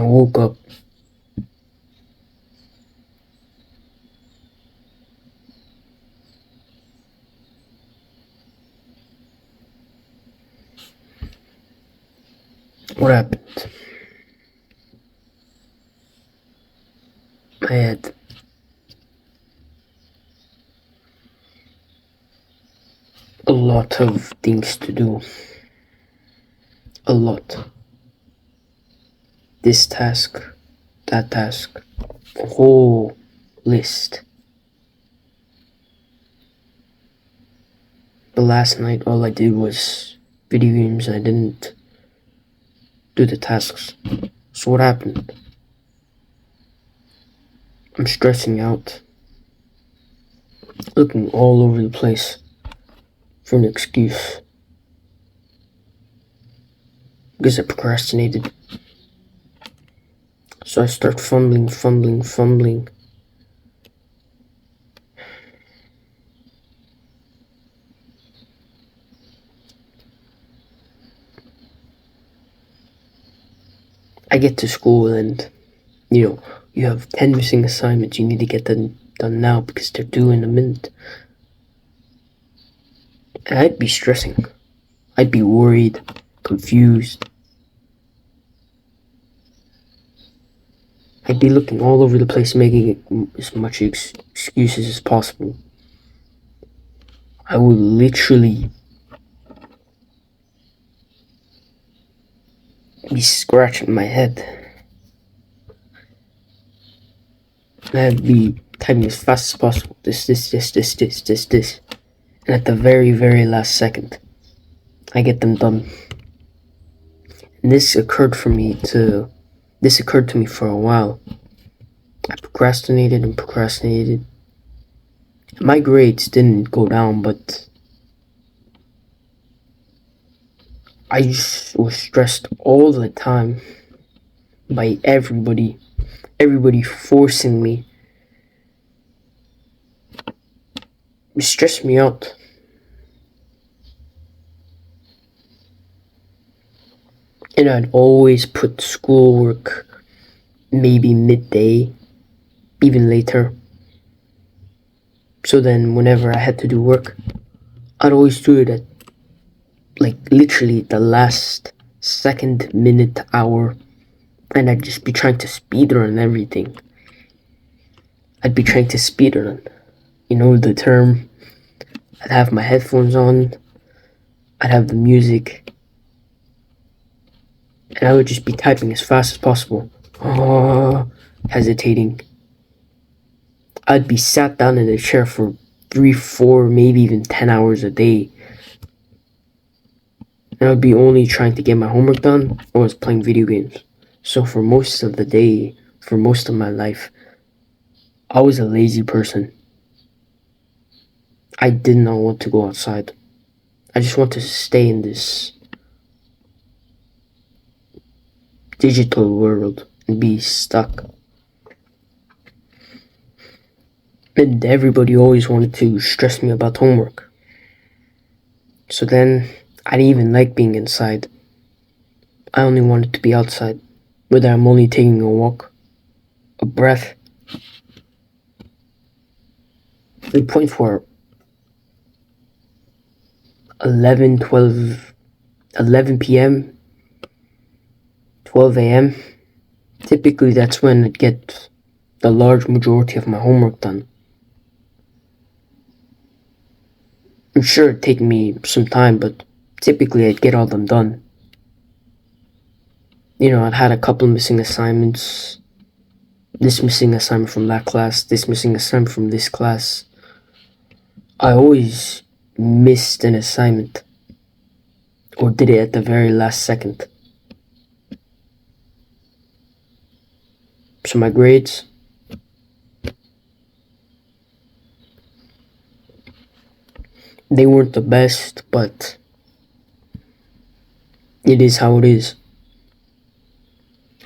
I woke up. What happened? I had a lot of things to do. A lot. This task, that task, a whole list. But last night, all I did was video games. I didn't do the tasks. So what happened? I'm stressing out, looking all over the place for an excuse. Because I procrastinated. So I start fumbling. I get to school and, you have 10 missing assignments. You need to get them done now because they're due in a minute. And I'd be stressing. I'd be worried, confused. I'd be looking all over the place, making as much excuses as possible. I would literally be scratching my head. And I'd be typing as fast as possible. This. And at the very, very last second, I get them done. And this occurred to me for a while. I procrastinated. My grades didn't go down, but I just was stressed all the time by everybody forcing me. It stressed me out. And I'd always put schoolwork maybe midday, even later. So then whenever I had to do work, I'd always do it at literally the last second, minute, hour, and I'd just be trying to speedrun everything. I'd be trying to speedrun. You know the term. I'd have my headphones on, I'd have the music, and I would just be typing as fast as possible. Hesitating. I'd be sat down in a chair for 3, 4, maybe even 10 hours a day. And I'd be only trying to get my homework done or was playing video games. So for most of the day, for most of my life, I was a lazy person. I did not want to go outside. I just wanted to stay in this digital world and be stuck. And everybody always wanted to stress me about homework. So then, I didn't even like being inside. I only wanted to be outside. Whether I'm only taking a walk, a breath. To the point where 11 p.m., 12 a.m., typically that's when I'd get the large majority of my homework done. I'm sure it'd take me some time, but typically I'd get all them done. I'd had a couple missing assignments. This missing assignment from that class, this missing assignment from this class. I always missed an assignment or did it at the very last second. So my grades, they weren't the best, but it is how it is.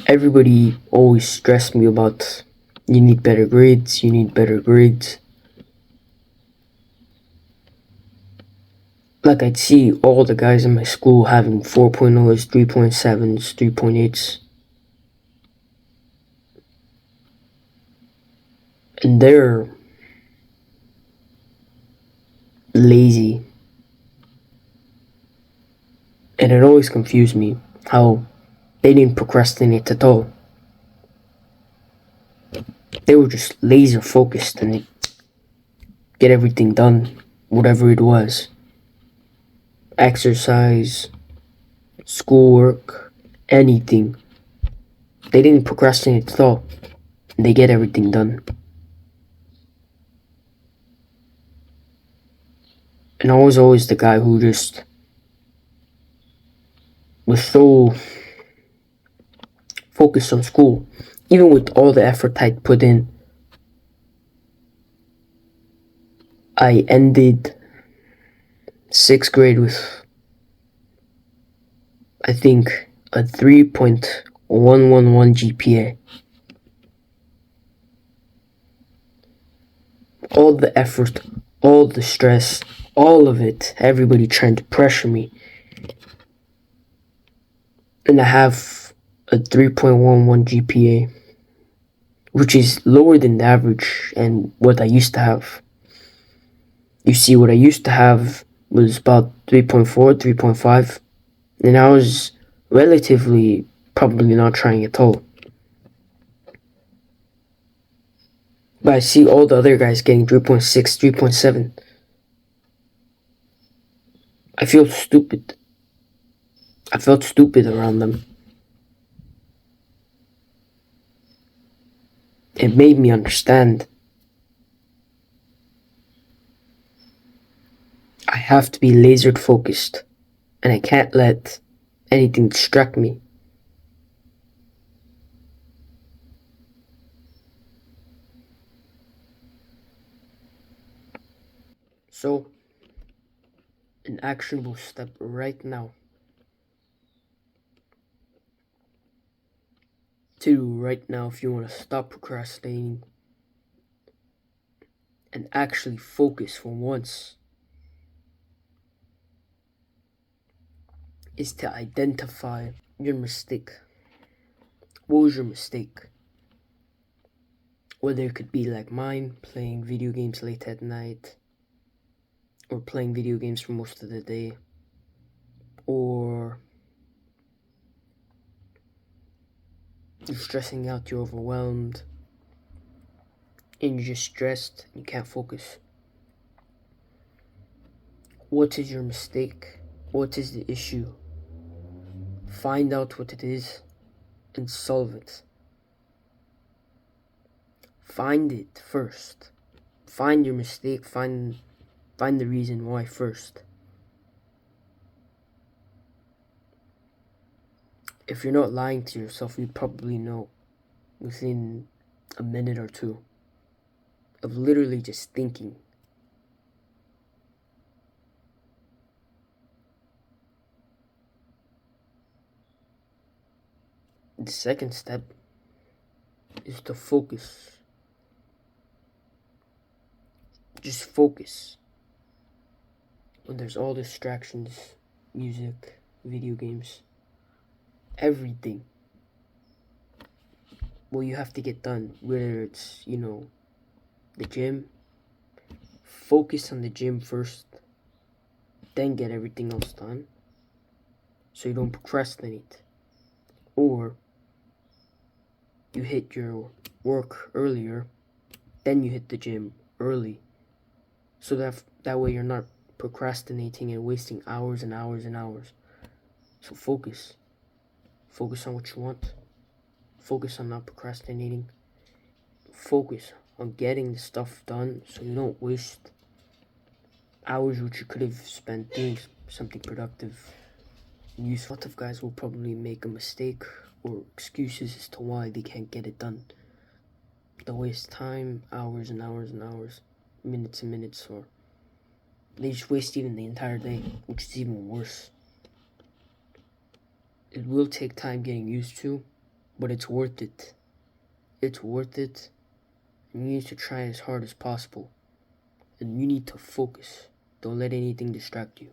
Everybody always stressed me about you need better grades. Like I'd see all the guys in my school having 4.0s, 3.7s, 3.8s. And they're lazy. And it always confused me how they didn't procrastinate at all. They were just laser focused and they get everything done, whatever it was. Exercise, schoolwork, anything. They didn't procrastinate at all. They get everything done. And I was always the guy who just was so focused on school. Even with all the effort I'd put in, I ended 6th grade with, I think, a 3.111 GPA. All the effort, all the stress, all of it, everybody trying to pressure me. And I have a 3.11 GPA, which is lower than the average and what I used to have. You see, what I used to have was about 3.4, 3.5, and I was relatively probably not trying at all. But I see all the other guys getting 3.6, 3.7. I feel stupid. I felt stupid around them. It made me understand. I have to be laser focused, and I can't let anything distract me. So, an actionable step right now to do right now if you want to stop procrastinating and actually focus for once is to identify your mistake. What was your mistake? Whether it could be like mine, playing video games late at night, or playing video games for most of the day, or you're stressing out, you're overwhelmed, and you're just stressed and you can't focus. What is your mistake? What is the issue? Find out what it is and solve it. Find it first. Find your mistake, find the reason why first. If you're not lying to yourself, you probably know within a minute or two of literally just thinking. The second step is to focus. Just focus. When there's all distractions, music, video games, everything. What you have to get done, whether it's, the gym, focus on the gym first, then get everything else done so you don't procrastinate. Or you hit your work earlier, then you hit the gym early. So that way you're not procrastinating and wasting hours and hours and hours. So focus. Focus on what you want. Focus on not procrastinating. Focus on getting the stuff done so you don't waste hours which you could have spent doing something productive and useful. A lot of guys will probably make a mistake or excuses as to why they can't get it done. They'll waste time, hours and hours and hours, minutes and minutes, or they just waste even the entire day, which is even worse. It will take time getting used to, but it's worth it. It's worth it. And you need to try as hard as possible. And you need to focus. Don't let anything distract you.